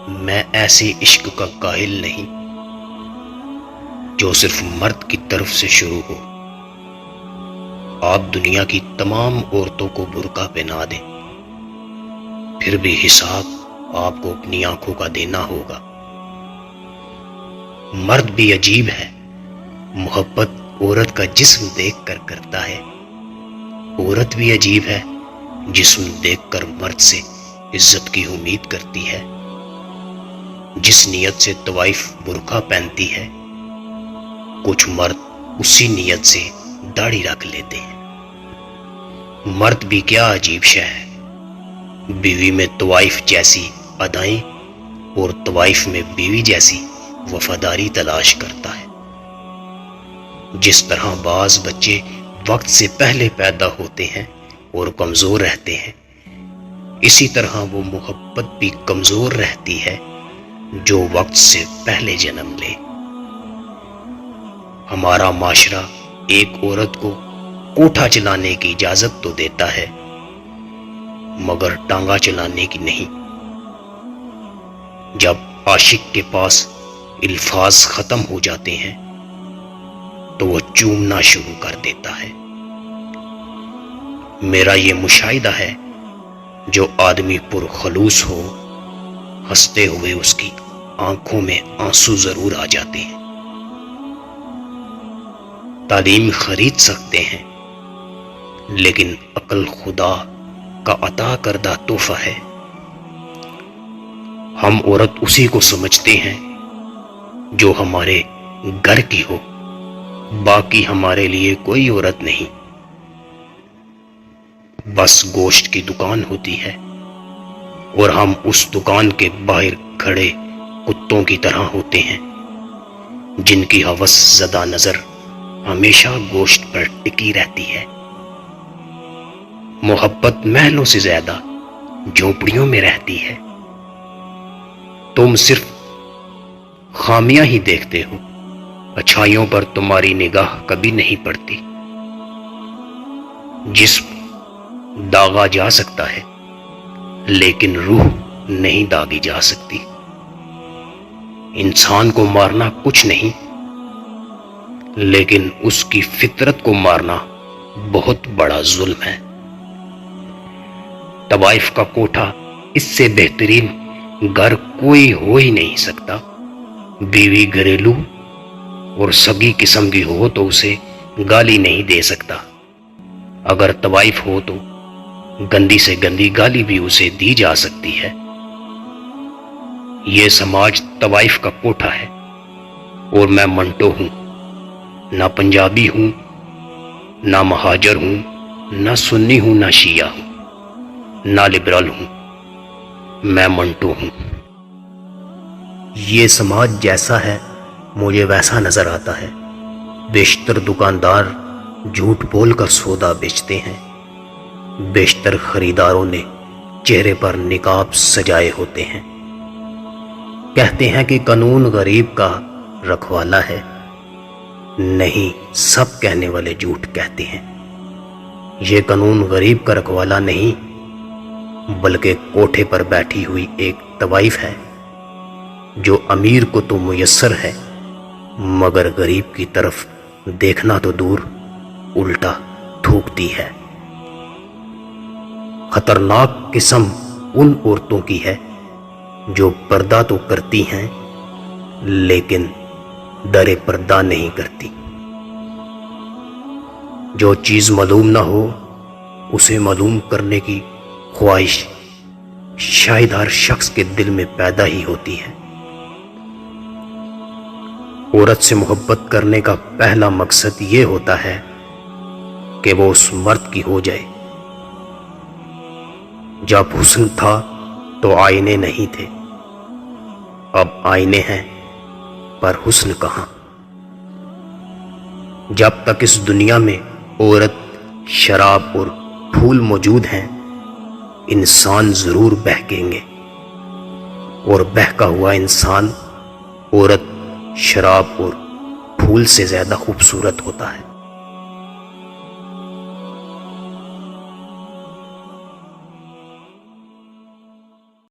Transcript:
میں ایسے عشق کا قائل نہیں جو صرف مرد کی طرف سے شروع ہو۔ آپ دنیا کی تمام عورتوں کو برقع پہنا دیں، پھر بھی حساب آپ کو اپنی آنکھوں کا دینا ہوگا۔ مرد بھی عجیب ہے، محبت عورت کا جسم دیکھ کر کرتا ہے۔ عورت بھی عجیب ہے، جسم دیکھ کر مرد سے عزت کی امید کرتی ہے۔ جس نیت سے طوائف برقع پہنتی ہے، کچھ مرد اسی نیت سے داڑھی رکھ لیتے ہیں۔ مرد بھی کیا عجیب شے ہے، بیوی میں طوائف جیسی ادائیں اور طوائف میں بیوی جیسی وفاداری تلاش کرتا ہے۔ جس طرح بعض بچے وقت سے پہلے پیدا ہوتے ہیں اور کمزور رہتے ہیں، اسی طرح وہ محبت بھی کمزور رہتی ہے جو وقت سے پہلے جنم لے۔ ہمارا معاشرہ ایک عورت کو کوٹھا چلانے کی اجازت تو دیتا ہے، مگر ٹانگا چلانے کی نہیں۔ جب عاشق کے پاس الفاظ ختم ہو جاتے ہیں تو وہ چومنا شروع کر دیتا ہے۔ میرا یہ مشاہدہ ہے، جو آدمی پرخلوص ہو، ہنستے ہوئے اس کی آنکھوں میں آنسو ضرور آ جاتے ہیں۔ تعلیم خرید سکتے ہیں، لیکن عقل خدا کا عطا کردہ تحفہ ہے۔ ہم عورت اسی کو سمجھتے ہیں جو ہمارے گھر کی ہو، باقی ہمارے لیے کوئی عورت نہیں۔ بس گوشت کی دکان ہوتی ہے اور ہم اس دکان کے باہر کھڑے کتوں کی طرح ہوتے ہیں، جن کی ہوس زدہ نظر ہمیشہ گوشت پر ٹکی رہتی ہے۔ محبت محلوں سے زیادہ جھونپڑیوں میں رہتی ہے۔ تم صرف خامیاں ہی دیکھتے ہو، اچھائیوں پر تمہاری نگاہ کبھی نہیں پڑتی۔ جسم داغا جا سکتا ہے، لیکن روح نہیں داغی جا سکتی۔ انسان کو مارنا کچھ نہیں، لیکن اس کی فطرت کو مارنا بہت بڑا ظلم ہے۔ طوائف کا کوٹھا اس سے بہترین گھر کوئی ہو ہی نہیں سکتا۔ بیوی گھریلو اور سگی قسم کی ہو تو اسے گالی نہیں دے سکتا، اگر طوائف ہو تو گندی سے گندی گالی بھی اسے دی جا سکتی ہے۔ یہ سماج طوائف کا کوٹھا ہے، اور میں منٹو ہوں، نہ پنجابی ہوں، نہ مہاجر ہوں، نہ سنی ہوں، نہ شیعہ ہوں، نہ لبرل ہوں، میں منٹو ہوں۔ یہ سماج جیسا ہے مجھے ویسا نظر آتا ہے۔ بیشتر دکاندار جھوٹ بول کر سودا بیچتے ہیں، بیشتر خریداروں نے چہرے پر نقاب سجائے ہوتے ہیں۔ کہتے ہیں کہ قانون غریب کا رکھوالا ہے، نہیں، سب کہنے والے جھوٹ کہتے ہیں۔ یہ قانون غریب کا رکھوالا نہیں، بلکہ کوٹھے پر بیٹھی ہوئی ایک طوائف ہے، جو امیر کو تو میسر ہے، مگر غریب کی طرف دیکھنا تو دور، الٹا تھوکتی ہے۔ خطرناک قسم ان عورتوں کی ہے جو پردہ تو کرتی ہیں لیکن در پردہ نہیں کرتی۔ جو چیز معلوم نہ ہو اسے معلوم کرنے کی خواہش شاید ہر شخص کے دل میں پیدا ہی ہوتی ہے۔ عورت سے محبت کرنے کا پہلا مقصد یہ ہوتا ہے کہ وہ اس مرد کی ہو جائے۔ جب حسن تھا تو آئینے نہیں تھے، اب آئینے ہیں پر حسن کہاں۔ جب تک اس دنیا میں عورت، شراب اور پھول موجود ہیں، انسان ضرور بہکیں گے، اور بہکا ہوا انسان عورت، شراب اور پھول سے زیادہ خوبصورت ہوتا ہے۔